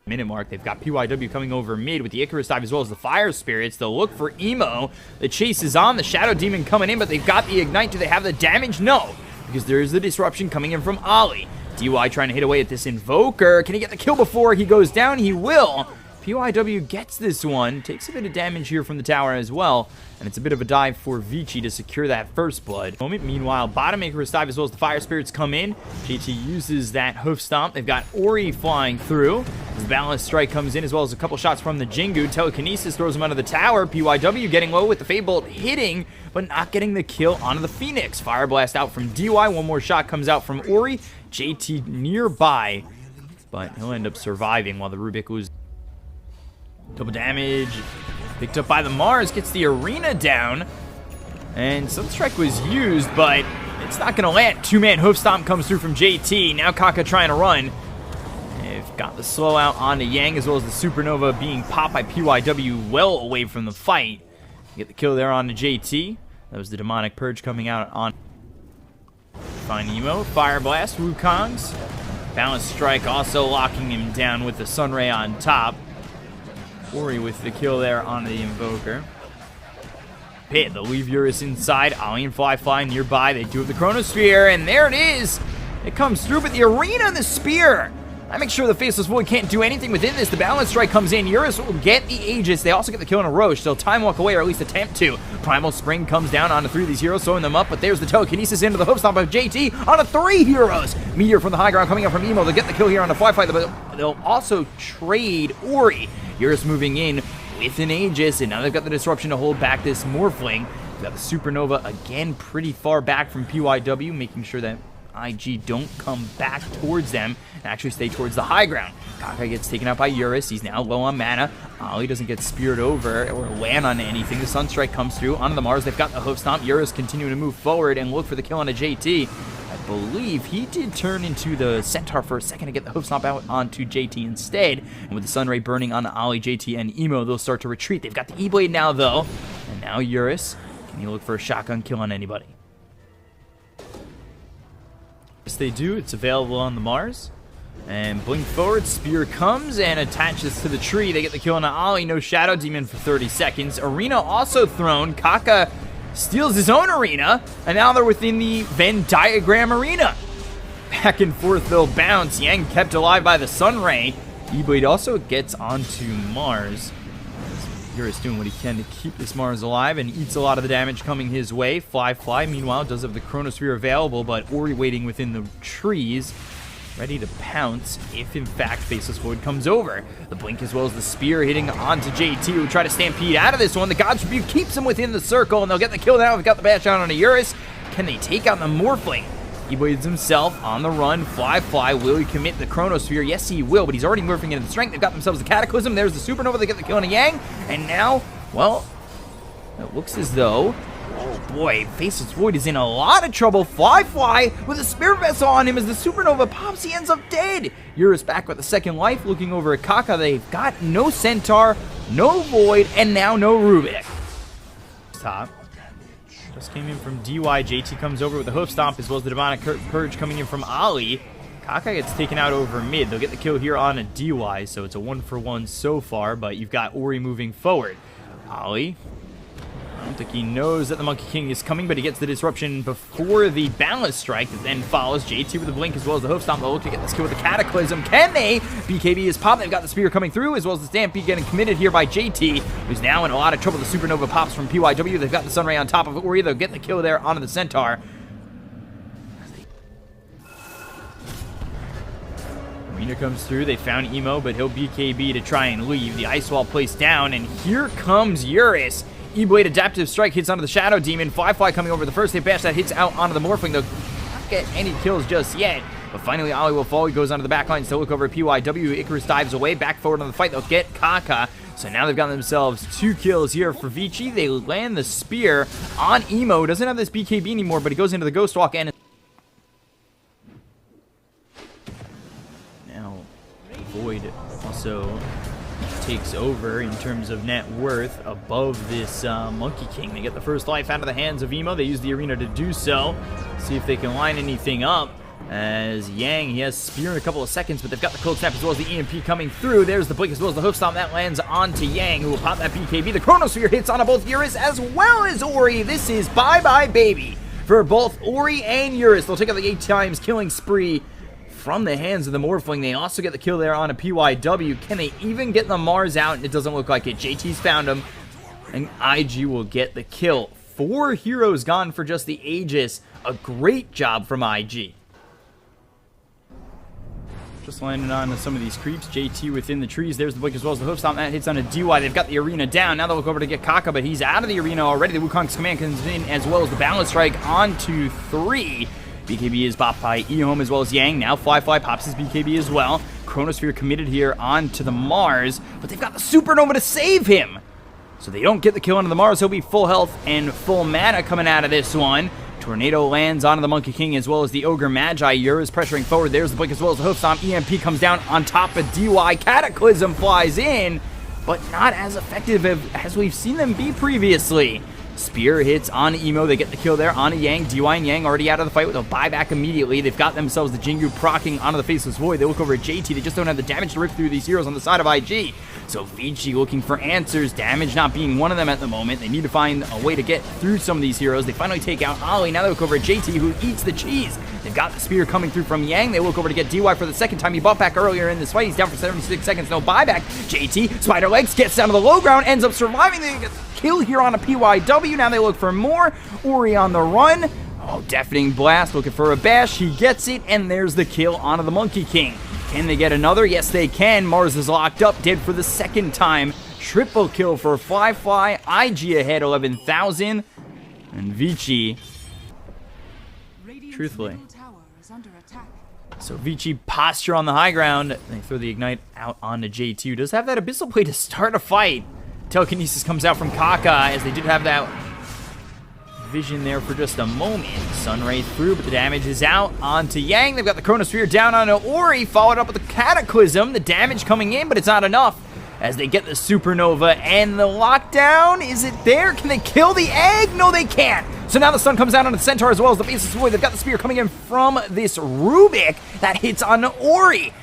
minute mark. They've got PYW coming over mid with the Icarus Dive as well as the Fire Spirits. They'll look for Emo. The chase is on. The Shadow Demon coming in, but they've got the Ignite. Do they have the damage? No, because there is the disruption coming in from Ollie. DY trying to hit away at this Invoker. Can he get the kill before he goes down? He will. PYW gets this one. Takes a bit of damage here from the tower as well. And it's a bit of a dive for Vici to secure that first blood. Meanwhile, bottom Icarus Dive as well as the Fire Spirits come in. JT uses that Hoof Stomp. They've got Ori flying through. The Balance Strike comes in as well as a couple shots from the Jingu. Telekinesis throws him under the tower. PYW getting low with the Fade Bolt hitting, but not getting the kill onto the Phoenix. Fire Blast out from DY. One more shot comes out from Ori. JT nearby, but he'll end up surviving while the Rubik was double damage. Picked up by the Mars, gets the arena down, and Sunstrike was used, but it's not going to land. Two-man Hoof Stomp comes through from JT. Now Kaka trying to run. They've got the slow out onto Yang as well as the Supernova being popped by PYW well away from the fight. Get the kill there onto JT. That was the Demonic Purge coming out on Fine Emo. Fire Blast, Wukong's. Balance Strike also locking him down with the Sunray on top. Ori with the kill there on the Invoker. Pit, they'll leave Eurus inside. Ollie and Fly nearby. They do have the Chronosphere, and there it is. It comes through, but the arena and the spear. I make sure the Faceless Void can't do anything within this. The Balance Strike comes in. Eurus will get the Aegis. They also get the kill on a Roche. They'll time walk away, or at least attempt to. Primal Spring comes down onto 3 of these heroes, throwing them up, but there's the Telekinesis into the Hoof Stomp of JT onto 3 heroes. Meteor from the high ground coming up from Emo. They'll get the kill here on the Fly, but they'll also trade Ori. Eurus moving in with an Aegis, and now they've got the disruption to hold back this Morphling. They've got the Supernova again pretty far back from PYW, making sure that IG don't come back towards them and actually stay towards the high ground. Kaka gets taken out by Eurus. He's now low on mana. Ollie doesn't get speared over or land on anything. The Sunstrike comes through onto the Mars. They've got the Hoof Stomp. Eurus continuing to move forward and look for the kill on a JT. I believe he did turn into the Centaur for a second to get the Hoof Stomp out onto JT instead. And with the Sunray burning on Ollie, JT, and Emo, they'll start to retreat. They've got the E-Blade now, though. And now Eurus. Can you look for a shotgun kill on anybody? Yes, they do. It's available on the Mars. And blink forward, spear comes and attaches to the tree. They get the kill on Ollie. No Shadow Demon for 30 seconds. Arena also thrown. Kaka steals his own arena, and now they're within the Venn diagram arena. Back and forth they'll bounce. Yang kept alive by the Sunray. E-Blade also gets onto Mars. Eurus doing what he can to keep this Mars alive and eats a lot of the damage coming his way. Fly, meanwhile, does have the Chronosphere available, but Ori waiting within the trees, ready to pounce if, in fact, Faceless Void comes over. The Blink as well as the Spear hitting onto JT, who try to stampede out of this one. The God's Rebuke keeps him within the circle, and they'll get the kill now. We've got the bash down on a Eurus. Can they take out the Morphling? He blades himself on the run. Fly. Will he commit the Chronosphere? Yes, he will, but he's already morphing into the Strength. They've got themselves the Cataclysm. There's the Supernova. They get the kill on a Yang. And now, well, it looks as though, oh boy, Faceless Void is in a lot of trouble. Fly with a Spirit Vessel on him as the Supernova pops. He ends up dead. Eurus back with the second life, looking over at Kaka. They've got no Centaur, no Void, and now no Rubik. Top. Just came in from DY. JT comes over with the Hoof Stomp as well as the Demonic Purge coming in from Ollie. Kaka gets taken out over mid. They'll get the kill here on a DY, so it's a 1-for-1 so far, but you've got Ori moving forward. Ollie, I don't think he knows that the Monkey King is coming, but he gets the disruption before the Balance Strike that then follows. JT with the Blink as well as the Hoof Stomp. They'll look to get this kill with the Cataclysm. Can they? BKB is popped. They've got the Spear coming through as well as the Stampede getting committed here by JT, who's now in a lot of trouble. The Supernova pops from PYW. They've got the Sunray on top of Ori. They'll get the kill there onto the Centaur. Arena comes through. They found Emo, but he'll BKB to try and leave. The Ice Wall placed down, and here comes Eurus. E-Blade Adaptive Strike hits onto the Shadow Demon. Fly coming over the first hit bash that hits out onto the Morphling. They'll not get any kills just yet, but finally Ollie will fall. He goes onto the back lines to look over at PYW. Icarus dives away, back forward on the fight. They'll get Kaka. So now they've got themselves 2 kills here for Vici. They land the Spear on Emo. Doesn't have this BKB anymore, but he goes into the Ghost Walk and now Void also takes over in terms of net worth above this Monkey King. They get the first life out of the hands of Emo. They use the arena to do so. See if they can line anything up. As Yang, he has Spear in a couple of seconds, but they've got the Cold Snap as well as the EMP coming through. There's the Blink as well as the Hoof Stomp. That lands onto Yang, who will pop that BKB. The Chronosphere hits onto both Eurus as well as Ori. This is bye-bye, baby, for both Ori and Eurus. They'll take out the 8 times killing spree from the hands of the Morphling. They also get the kill there on a PYW. Can they even get the Mars out? It doesn't look like it. JT's found him, and IG will get the kill. 4 heroes gone for just the Aegis. A great job from IG. Just landing on some of these creeps. JT within the trees. There's the Blink as well as the Hoof Stomp. That hits on a DY. They've got the arena down. Now they'll look over to get Kaka, but he's out of the arena already. The Wukong's command comes in as well as the Balance Strike onto 3. BKB is bopped by EHOME as well as Yang. Now Fly pops his BKB as well. Chronosphere committed here onto the Mars, but they've got the Supernova to save him. So they don't get the kill onto the Mars. He'll be full health and full mana coming out of this one. Tornado lands onto the Monkey King as well as the Ogre Magi. Eurus pressuring forward. There's the Blink as well as the Hoof Stomp. EMP comes down on top of DY. Cataclysm flies in, but not as effective as we've seen them be previously. Spear hits on Emo. They get the kill there on Yang. DY and Yang already out of the fight with a buyback immediately. They've got themselves the Jingu proccing onto the Faceless Void. They look over at JT. They just don't have the damage to rip through these heroes on the side of IG. So Vici looking for answers. Damage not being one of them at the moment. They need to find a way to get through some of these heroes. They finally take out Ollie. Now they look over at JT, who eats the cheese. They've got the Spear coming through from Yang. They look over to get DY for the second time. He buffed back earlier in this fight. He's down for 76 seconds. No buyback. JT, Spider Legs, gets down to the low ground, ends up surviving. They get the kill here on a PYW. Now they look for more. Ori on the run. Oh, Deafening Blast looking for a bash. He gets it, and there's the kill onto the Monkey King. Can they get another? Yes, they can. Mars is locked up, dead for the second time. Triple kill for Fly. IG ahead, 11,000. And Vici, truthfully. So Vici posture on the high ground. They throw the Ignite out onto J2. Does have that Abyssal Play to start a fight. Telekinesis comes out from Kaka, as they did have that vision there for just a moment. Sunray through, but the damage is out onto Yang. They've got the Chronosphere down onto Ori, followed up with the Cataclysm. The damage coming in, but it's not enough as they get the Supernova and the lockdown. Is it there? Can they kill the egg? No, they can't. So now the sun comes out on the Centaur as well as the Faceless Void. They've got the Spear coming in from this Rubik that hits on Ori.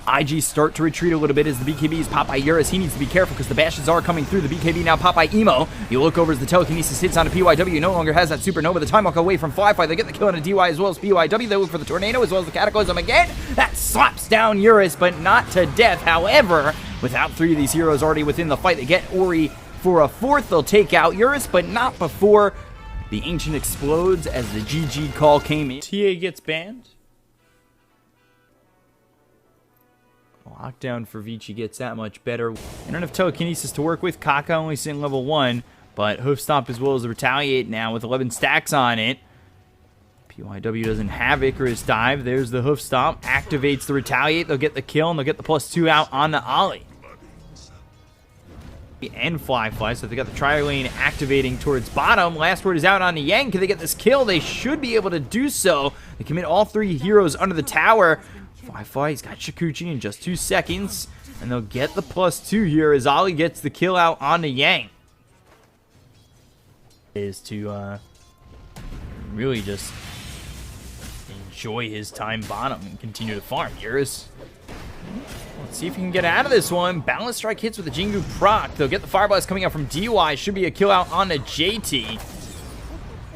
IG start to retreat a little bit as the BKB is popped by Eurus. He needs to be careful because the bashes are coming through. The BKB now popped by Emo. You look over as the Telekinesis hits on a PYW. No longer has that Supernova. The time walk away from Fly. They get the kill on a DY as well as PYW. They look for the Tornado as well as the Cataclysm again. That slaps down Eurus, but not to death. However, without 3 of these heroes already within the fight, they get Ori for a 4th. They'll take out Eurus, but not before the Ancient explodes as the GG call came in. TA gets banned. Lockdown for Vici gets that much better. They don't have Telekinesis to work with. Kaka only sitting level 1, but Hoof Stomp as well as the Retaliate now with 11 stacks on it. PYW doesn't have Icarus Dive. There's the Hoof Stomp. Activates the Retaliate. They'll get the kill, and they'll get the +2 out on the Ollie. And Fly, so they got the Tri-Lane activating towards bottom. Last word is out on the Yang. Can they get this kill? They should be able to do so. They commit all 3 heroes under the tower. Fly, he's got Shikuchi in just 2 seconds, and they'll get the +2 here as Ollie gets the kill out on the Yang. Is to really just enjoy his time bottom and continue to farm. Eurus, let's see if he can get out of this one. Balance Strike hits with the Jingu proc. They'll get the Fire Blast coming out from DY. Should be a kill out on the JT.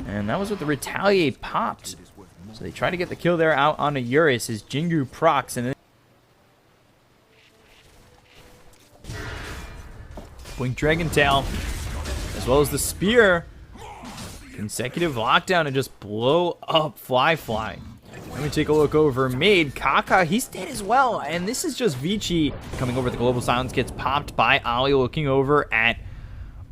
And that was with the Retaliate popped. So they try to get the kill there out on a Eurus as Jingu procs, and then Blink Dragon Tail as well as the Spear. Consecutive lockdown and just blow up Fly. Let me take a look over mid. Kaka, he's dead as well, and this is just Vici coming over. The Global Silence gets popped by Ollie, looking over at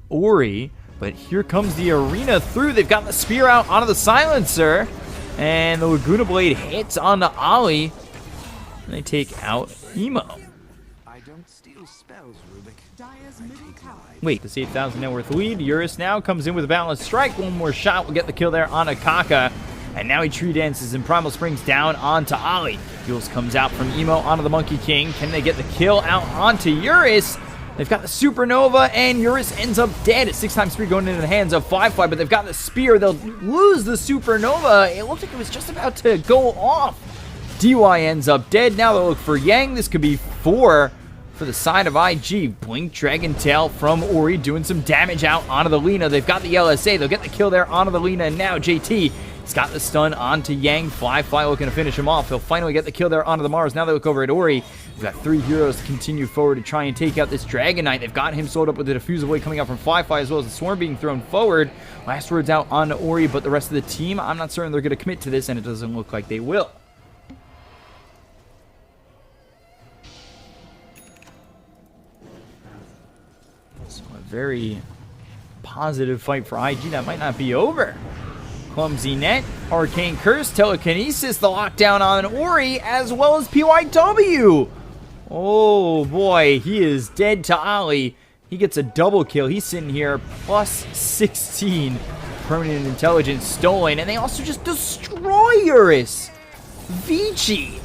Ori, but here comes the arena through. They've got the Spear out onto the Silencer. And the Laguna Blade hits on the Ollie. And they take out Emo. Wait, this 8,000 net worth lead. Eurus now comes in with a Balanced Strike. One more shot will get the kill there on Akaka. And now he tree dances and Primal Springs down onto Ollie. Jules comes out from Emo onto the Monkey King. Can they get the kill out onto Eurus? They've got the Supernova, and Eurus ends up dead. 6x3 going into the hands of Firefly, but they've got the Spear. They'll lose the Supernova. It looked like it was just about to go off. DY ends up dead. Now they'll look for Yang. This could be 4 for the side of IG. Blink, Dragon Tail from Ori doing some damage out onto the Lina. They've got the LSA. They'll get the kill there onto the Lina, and now JT has got the stun onto Yang. Firefly looking to finish him off. He'll finally get the kill there onto the Mars. Now they look over at Ori. We've got 3 heroes to continue forward to try and take out this Dragon Knight. They've got him sold up with the Diffuse Blade coming out from Firefly, as well as the Swarm being thrown forward. Last words out on Ori, but the rest of the team, I'm not certain they're going to commit to this, and it doesn't look like they will. So a very positive fight for IG. That might not be over. Clumsy Net, Arcane Curse, Telekinesis, the lockdown on Ori, as well as PYW. Oh boy, he is dead to Ollie. He gets a double kill. He's sitting here plus 16. Permanent Intelligence stolen, and they also just destroy Eurus. Vici.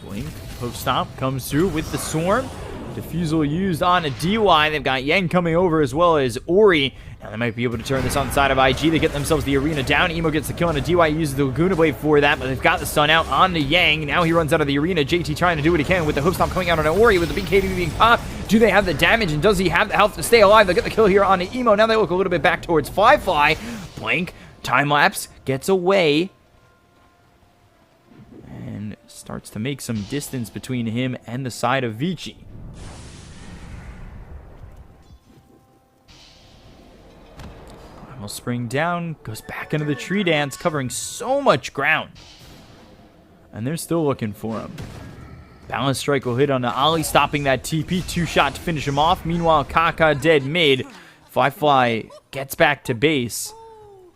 Blink, post stop, comes through with the Swarm. Diffusal used on a DY. They've got Yang coming over as well as Ori. Now they might be able to turn this on the side of IG. They get themselves the arena down. Emo gets the kill on a DY. Uses the Laguna Blade for that, but they've got the stun out on the Yang. Now he runs out of the arena. JT trying to do what he can with the hook stomp coming out on Ori with the BKB being popped. Do they have the damage, and does he have the health to stay alive? They'll get the kill here on the Emo. Now they look a little bit back towards Firefly. Blink, time lapse, gets away. And starts to make some distance between him and the side of Vici. Will spring down, goes back into the tree dance, covering so much ground. And they're still looking for him. Balance strike will hit on the Ollie, stopping that TP. 2-shot to finish him off. Meanwhile, Kaka dead mid. Firefly gets back to base,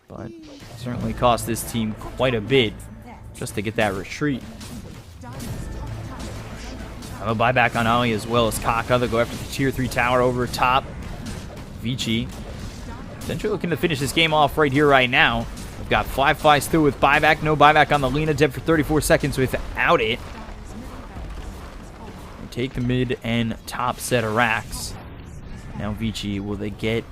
but certainly cost this team quite a bit just to get that retreat. Have a buyback on Ollie as well as Kaka. They'll go after the tier 3 tower over top. Vici essentially looking to finish this game off right here, right now. We've got Firefly still with buyback. No buyback on the Lina. Dead for 34 seconds without it. They take the mid and top set of racks. Now Vici, will they get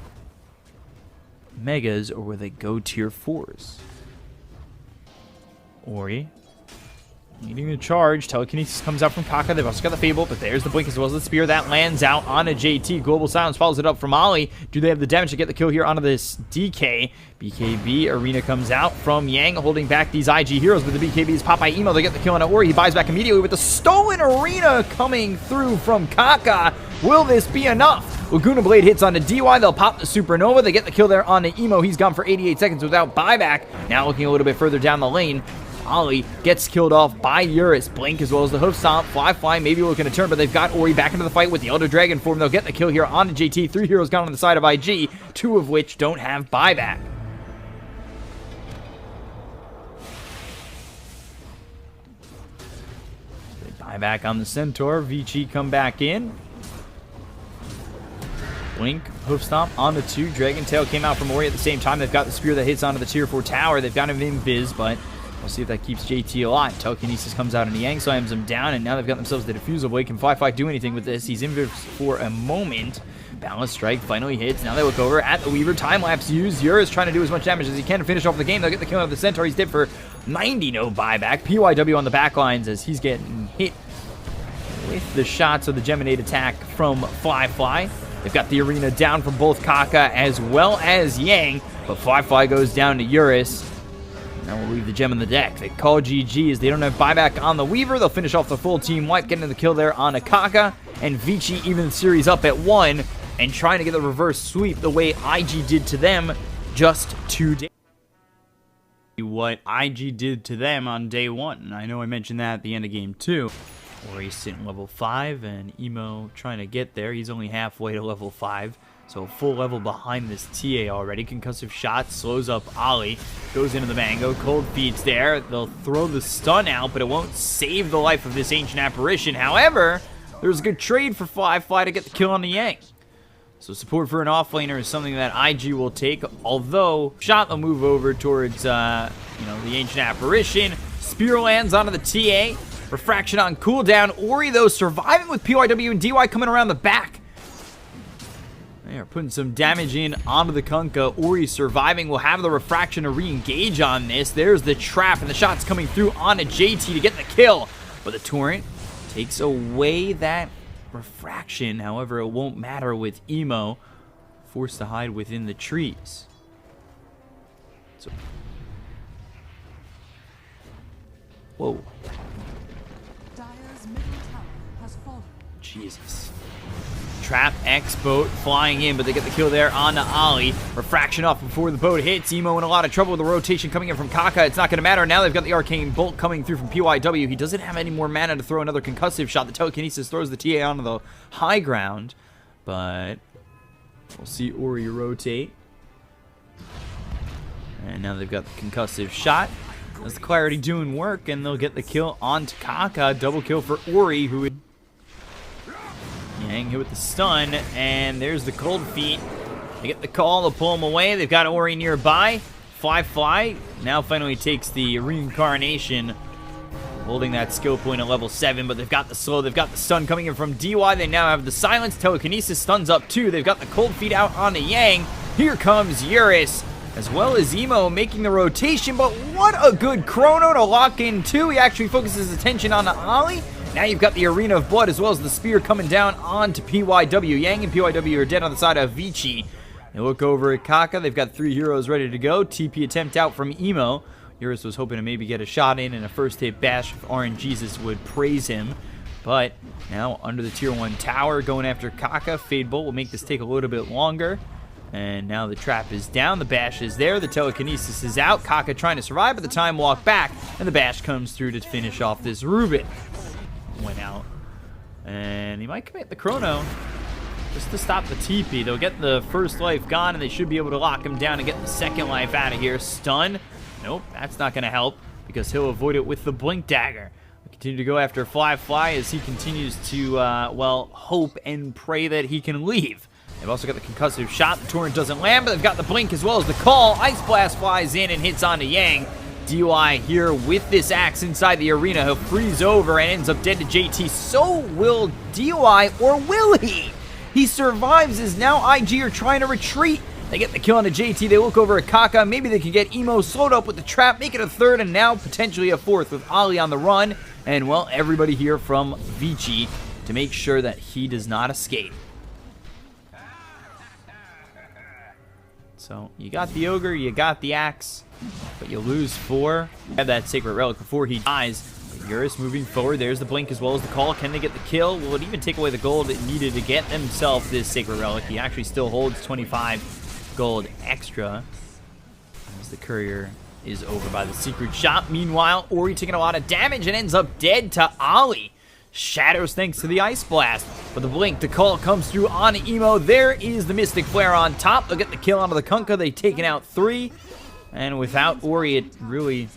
Megas or will they go tier 4s? Ori leading the charge. Telekinesis comes out from Kaka. They've also got the Fable, but there's the Blink as well as the Spear. That lands out on a JT. Global Silence follows it up from Ollie. Do they have the damage to get the kill here onto this DK? BKB Arena comes out from Yang, holding back these IG heroes, but the BKB is popped by Emo. They get the kill on Ori. He buys back immediately with the stolen Arena coming through from Kaka. Will this be enough? Laguna Blade hits on the DY. They'll pop the Supernova. They get the kill there on the Emo. He's gone for 88 seconds without buyback. Now looking a little bit further down the lane. Ollie gets killed off by Eurus. Blink as well as the hoof stomp. Firefly maybe looking to turn, but they've got Ori back into the fight with the Elder Dragon form. They'll get the kill here on the JT. 3 heroes gone on the side of IG, 2 of which don't have buyback. They buyback on the Centaur. Vici come back in. Blink, hoof stomp on the 2. Dragon Tail came out from Ori at the same time. They've got the Spear that hits onto the tier 4 tower. They've got him invis, but we'll see if that keeps JT alive. Telekinesis comes out and Yang slams him down, and now they've got themselves the Diffusal Blade. Can Firefly do anything with this? He's invis for a moment. Balance strike finally hits. Now they look over at the Weaver. Time lapse used. Eurus trying to do as much damage as he can to finish off the game. They'll get the kill on the Centaur. He's dead for 90. No buyback. PYW on the back lines as he's getting hit with the shots of the Geminate attack from Firefly. They've got the arena down from both Kaka as well as Yang, but Firefly goes down to Eurus. Now we'll leave the gem in the deck. They call GG as they don't have buyback on the Weaver. They'll finish off the full team wipe, getting the kill there on a Kaka, and Vici even the series up at 1 and trying to get the reverse sweep the way IG did to them just 2 days. What IG did to them on day 1, and I know I mentioned that at the end of game 2. Ori's sitting level 5, and Emo trying to get there. He's only halfway to level 5, so a full level behind this TA already. Concussive shot slows up Ollie, goes into the Mango. Cold Feet's there. They'll throw the stun out, but it won't save the life of this Ancient Apparition. However, there's a good trade for Firefly to get the kill on the Yang. So support for an offlaner is something that IG will take, although shot will move over towards the Ancient Apparition. Spear lands onto the TA. Refraction on cooldown. Ori, though, surviving with PYW and DY coming around the back. They are putting some damage in onto the Kunkka. Ori surviving. Will have the Refraction to re-engage on this. There's the trap, and the shot's coming through onto JT to get the kill. But the Torrent takes away that Refraction. However, it won't matter with Emo forced to hide within the trees. So, whoa. Jesus. Trap X boat flying in, but they get the kill there on the Ollie. Refraction off before the boat hits. Emo in a lot of trouble with the rotation coming in from Kaka. It's not going to matter. Now they've got the Arcane Bolt coming through from PYW. He doesn't have any more mana to throw another concussive shot. The telekinesis throws the TA onto the high ground, but we'll see Ori rotate. And now they've got the concussive shot. That's the clarity doing work, and they'll get the kill onto Kaka. Double kill for Ori, who would Yang hit with the stun, and there's the cold feet. They get the call to pull him away. They've got Ori nearby. Fly now finally takes the reincarnation, holding that skill point at level 7, but they've got the slow. They've got the stun coming in from DY. They now have the silence. Telekinesis stuns up too. They've got the cold feet out on the Yang. Here comes Eurus, as well as Emo making the rotation, but what a good chrono to lock in too. He actually focuses his attention on the Ollie. Now you've got the Arena of Blood as well as the spear coming down onto PYW. Yang and PYW are dead on the side of Vici. They look over at Kaka. They've got 3 heroes ready to go. TP attempt out from Emo. Eurus was hoping to maybe get a shot in and a first hit bash if RNGesus would praise him. But now under the tier 1 tower going after Kaka. Fade Bolt will make this take a little bit longer. And now the trap is down. The bash is there. The telekinesis is out. Kaka trying to survive, but the time walk back. And the bash comes through to finish off this Rubin. Went out, and he might commit the chrono just to stop the TP. They'll get the first life gone, and they should be able to lock him down and get the second life out of here. Stun, nope, that's not going to help because he'll avoid it with the blink dagger. We continue to go after Fly as he continues to well, hope and pray that he can leave. They've also got the concussive shot. The torrent doesn't land, but they've got the blink as well as the call. Ice Blast flies in and hits onto Yang. DY here with this axe inside the arena. He'll freeze over and ends up dead to JT. So will DY, or will he? He survives as now IG are trying to retreat. They get the kill on the JT. They look over at Kaka. Maybe they can get Emo slowed up with the trap, make it a third, and now potentially a fourth with Ollie on the run. And, well, everybody here from Vici to make sure that he does not escape. So, you got the Ogre, you got the Axe, but you lose 4. Have that Sacred Relic before he dies. But Eurus moving forward. There's the Blink as well as the call. Can they get the kill? Will it even take away the gold it needed to get themselves this Sacred Relic? He actually still holds 25 gold extra. As the Courier is over by the secret shop. Meanwhile, Ori taking a lot of damage and ends up dead to Ollie. Shatters thanks to the Ice Blast. But the Blink, the call comes through on Emo. There is the Mystic Flare on top. They'll get the kill onto the Kunkka. They've taken out 3. And without Ori, it really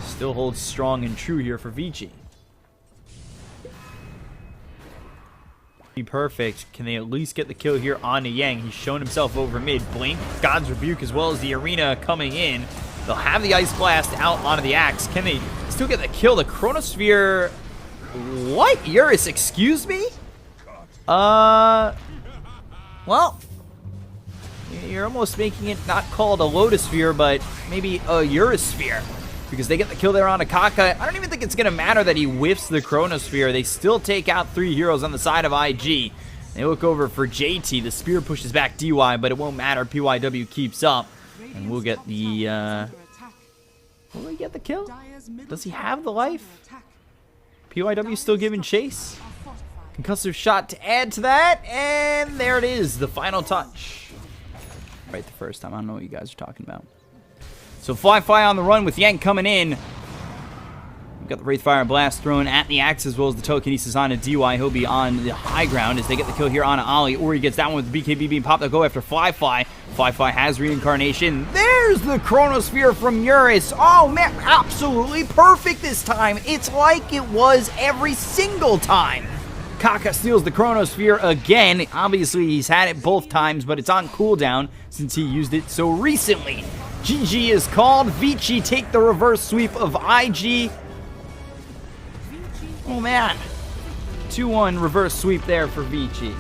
still holds strong and true here for Vici. Perfect. Can they at least get the kill here on Yang? He's shown himself over mid. Blink, God's Rebuke, as well as the Arena coming in. They'll have the Ice Blast out onto the Axe. Can they still get the kill? The Chronosphere... What? Eurus, excuse me? Well, you're almost making it not called a Lotusphere, but maybe a Eurosphere. Because they get the kill there on Kaka. I don't even think it's going to matter that he whiffs the Chronosphere. They still take out 3 heroes on the side of IG. They look over for JT. The spear pushes back DY, but it won't matter. PYW keeps up. And we'll get the... Will he get the kill? Does he have the life? PYW still giving chase. Concussive shot to add to that. And there it is. The final touch. Right the first time. I don't know what you guys are talking about. So Fly on the run with Yang coming in. We've got the Wraithfire Blast thrown at the Axe as well as the telekinesis on DY. He'll be on the high ground as they get the kill here on Ollie. Ori gets that one with the BKB being popped. They'll go after Fly. Fly has reincarnation. There's the Chronosphere from Eurus. Oh man, absolutely perfect this time. It's like it was every single time. Kaka steals the Chronosphere again. Obviously, he's had it both times, but it's on cooldown since he used it so recently. GG is called. Vici take the reverse sweep of IG. Oh man. 2-1 reverse sweep there for Vici.